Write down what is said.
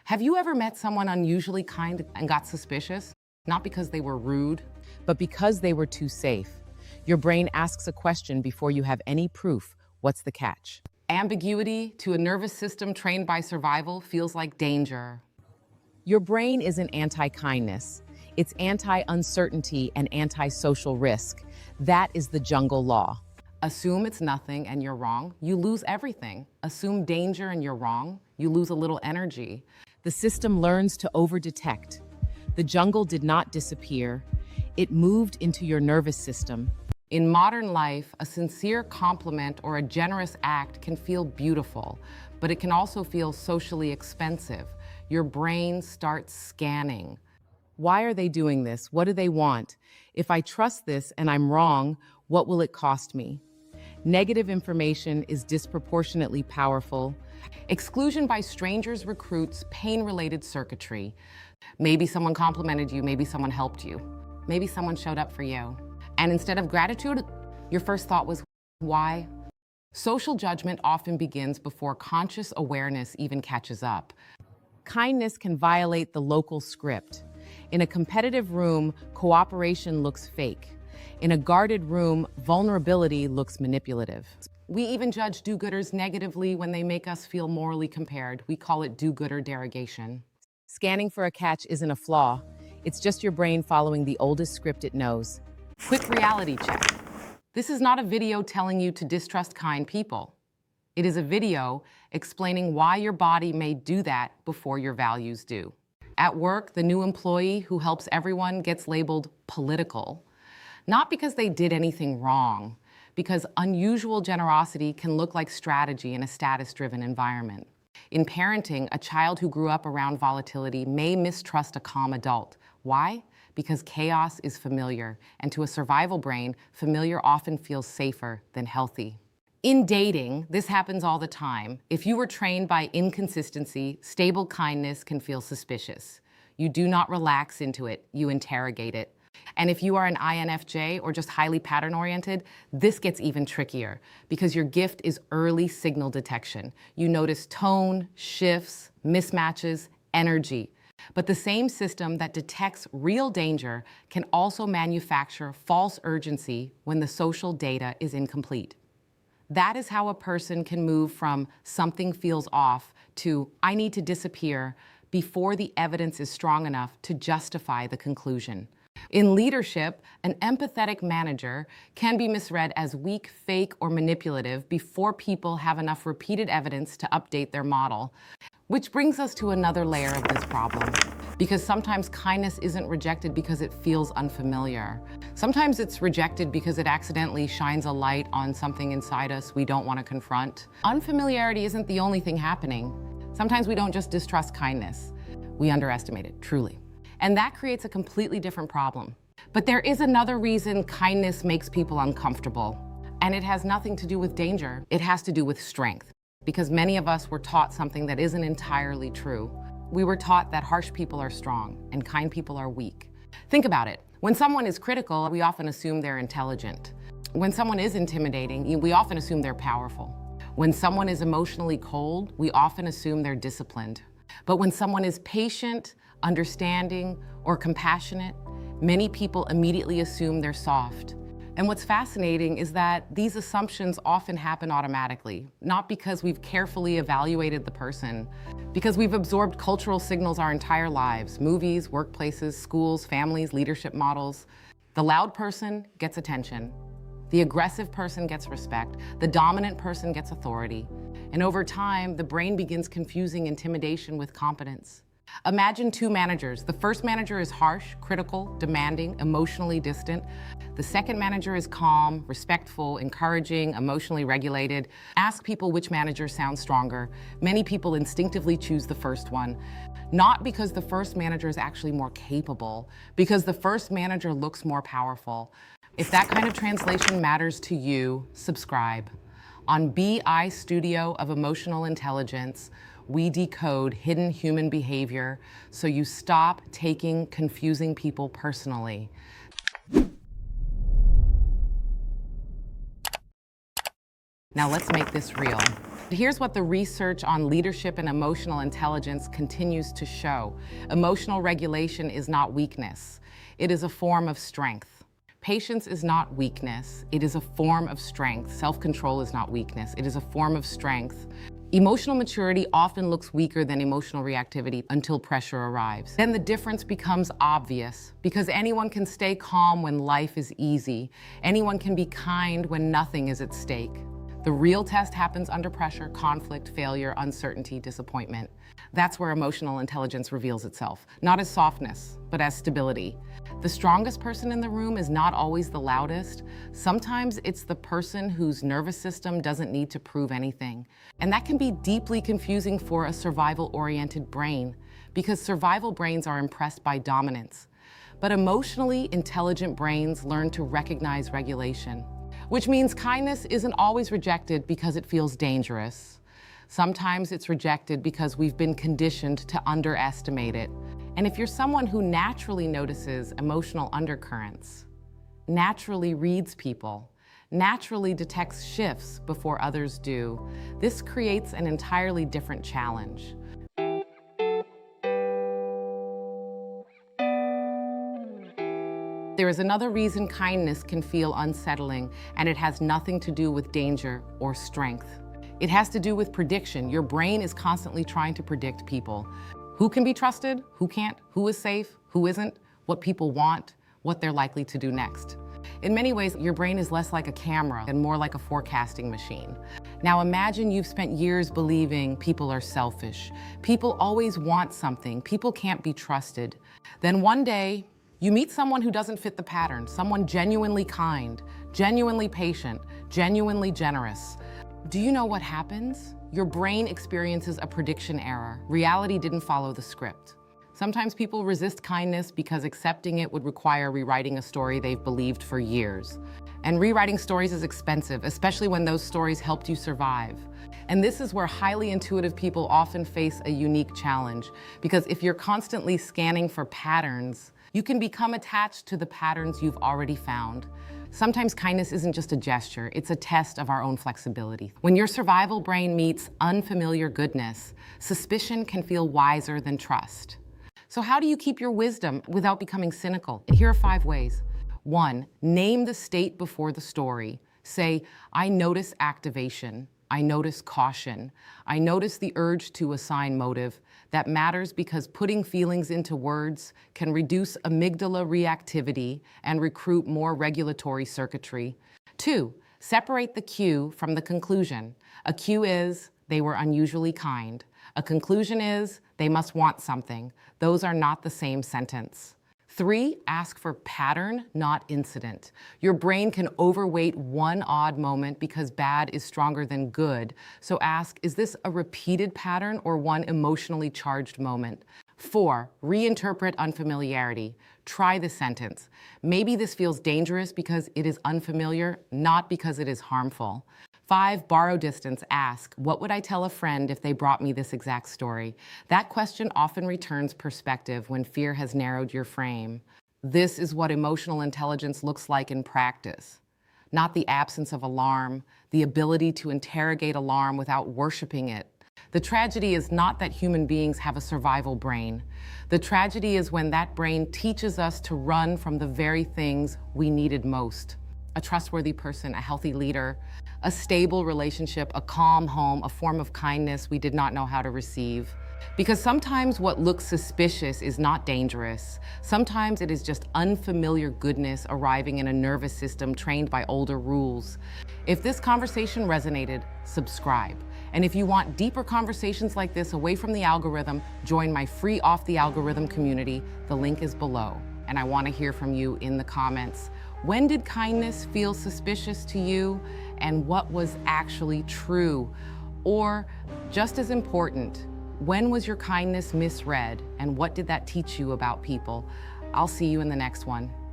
Have you ever met someone unusually kind and got suspicious? Not because they were rude, but because they were too safe. Your brain asks a question before you have any proof. What's the catch? ambiguity to a nervous system trained by survival feels like danger. Your brain isn't anti-kindness. It's anti-uncertainty and anti-social risk. That is the jungle law. Assume it's nothing and you're wrong, you lose everything. Assume danger and you're wrong, you lose a little energy. The system learns to over-detect. The jungle did not disappear. It moved into your nervous system. In modern life, a sincere compliment or a generous act can feel beautiful, but it can also feel socially expensive. Your brain starts scanning. Why are they doing this? What do they want? If I trust this and I'm wrong, what will it cost me? Negative information is disproportionately powerful. Exclusion by strangers recruits pain-related circuitry. Maybe someone complimented you, maybe someone helped you. Maybe someone showed up for you. And instead of gratitude, your first thought was, why? Social judgment often begins before conscious awareness even catches up. Kindness can violate the local script. In a competitive room, cooperation looks fake. In a guarded room, vulnerability looks manipulative. We even judge do-gooders negatively when they make us feel morally compared. We call it do-gooder derogation. Scanning for a catch isn't a flaw. It's just your brain following the oldest script it knows. Quick reality check. This is not a video telling you to distrust kind people. It is a video explaining why your body may do that before your values do. At work, the new employee who helps everyone gets labeled political. Not because they did anything wrong, because unusual generosity can look like strategy in a status-driven environment. In parenting, a child who grew up around volatility may mistrust a calm adult. Why? Because chaos is familiar, and to a survival brain, familiar often feels safer than healthy. In dating, this happens all the time. If you were trained by inconsistency, stable kindness can feel suspicious. You do not relax into it, you interrogate it. And if you are an INFJ or just highly pattern-oriented, this gets even trickier because your gift is early signal detection. You notice tone, shifts, mismatches, energy. But the same system that detects real danger can also manufacture false urgency when the social data is incomplete. That is how a person can move from something feels off to I need to disappear before the evidence is strong enough to justify the conclusion. In leadership, an empathetic manager can be misread as weak, fake, or manipulative before people have enough repeated evidence to update their model. Which brings us to another layer of this problem. Because sometimes kindness isn't rejected because it feels unfamiliar. Sometimes it's rejected because it accidentally shines a light on something inside us we don't want to confront. Unfamiliarity isn't the only thing happening. Sometimes we don't just distrust kindness. We underestimate it, truly. And that creates a completely different problem. But there is another reason kindness makes people uncomfortable. And it has nothing to do with danger. It has to do with strength. Because many of us were taught something that isn't entirely true. We were taught that harsh people are strong and kind people are weak. Think about it. When someone is critical, we often assume they're intelligent. When someone is intimidating, we often assume they're powerful. When someone is emotionally cold, we often assume they're disciplined. But when someone is patient, understanding, or compassionate, many people immediately assume they're soft. And what's fascinating is that these assumptions often happen automatically, not because we've carefully evaluated the person, because we've absorbed cultural signals our entire lives, movies, workplaces, schools, families, leadership models. The loud person gets attention. The aggressive person gets respect. The dominant person gets authority. And over time, the brain begins confusing intimidation with competence. Imagine two managers. The first manager is harsh, critical, demanding, emotionally distant. The second manager is calm, respectful, encouraging, emotionally regulated. Ask people which manager sounds stronger. Many people instinctively choose the first one. Not because the first manager is actually more capable, because the first manager looks more powerful. If that kind of translation matters to you, subscribe. On BI Studio of Emotional Intelligence, we decode hidden human behavior so you stop taking confusing people personally. Now let's make this real. Here's what the research on leadership and emotional intelligence continues to show. Emotional regulation is not weakness. It is a form of strength. Patience is not weakness. It is a form of strength. Self-control is not weakness. It is a form of strength. Emotional maturity often looks weaker than emotional reactivity until pressure arrives. Then the difference becomes obvious because anyone can stay calm when life is easy. Anyone can be kind when nothing is at stake. The real test happens under pressure, conflict, failure, uncertainty, disappointment. That's where emotional intelligence reveals itself, not as softness, but as stability. The strongest person in the room is not always the loudest. Sometimes it's the person whose nervous system doesn't need to prove anything. And that can be deeply confusing for a survival-oriented brain, because survival brains are impressed by dominance. But emotionally intelligent brains learn to recognize regulation, which means kindness isn't always rejected because it feels dangerous. Sometimes it's rejected because we've been conditioned to underestimate it. And if you're someone who naturally notices emotional undercurrents, naturally reads people, naturally detects shifts before others do, this creates an entirely different challenge. There is another reason kindness can feel unsettling, and it has nothing to do with danger or strength. It has to do with prediction. Your brain is constantly trying to predict people. Who can be trusted, who can't, who is safe, who isn't, what people want, what they're likely to do next. In many ways, your brain is less like a camera and more like a forecasting machine. Now imagine you've spent years believing people are selfish. People always want something. People can't be trusted. Then one day, you meet someone who doesn't fit the pattern, someone genuinely kind, genuinely patient, genuinely generous. Do you know what happens? Your brain experiences a prediction error. Reality didn't follow the script. Sometimes people resist kindness because accepting it would require rewriting a story they've believed for years. And rewriting stories is expensive, especially when those stories helped you survive. And this is where highly intuitive people often face a unique challenge, because if you're constantly scanning for patterns, you can become attached to the patterns you've already found. Sometimes kindness isn't just a gesture, it's a test of our own flexibility. When your survival brain meets unfamiliar goodness, suspicion can feel wiser than trust. So how do you keep your wisdom without becoming cynical? Here are 5 ways. 1, name the state before the story. Say, I notice activation. I notice caution. I notice the urge to assign motive. That matters because putting feelings into words can reduce amygdala reactivity and recruit more regulatory circuitry. 2, separate the cue from the conclusion. A cue is, they were unusually kind. A conclusion is, they must want something. Those are not the same sentence. 3, ask for pattern, not incident. Your brain can overweight one odd moment because bad is stronger than good. So ask, is this a repeated pattern or one emotionally charged moment? 4, reinterpret unfamiliarity. Try the sentence. Maybe this feels dangerous because it is unfamiliar, not because it is harmful. 5, borrow distance. Ask, what would I tell a friend if they brought me this exact story? That question often returns perspective when fear has narrowed your frame. This is what emotional intelligence looks like in practice. Not the absence of alarm, the ability to interrogate alarm without worshiping it. The tragedy is not that human beings have a survival brain. The tragedy is when that brain teaches us to run from the very things we needed most. A trustworthy person, a healthy leader, a stable relationship, a calm home, a form of kindness we did not know how to receive. Because sometimes what looks suspicious is not dangerous. Sometimes it is just unfamiliar goodness arriving in a nervous system trained by older rules. If this conversation resonated, subscribe. And if you want deeper conversations like this away from the algorithm, join my free Off the Algorithm community. The link is below. And I want to hear from you in the comments. When did kindness feel suspicious to you? And what was actually true? Or, just as important, when was your kindness misread? And what did that teach you about people? I'll see you in the next one.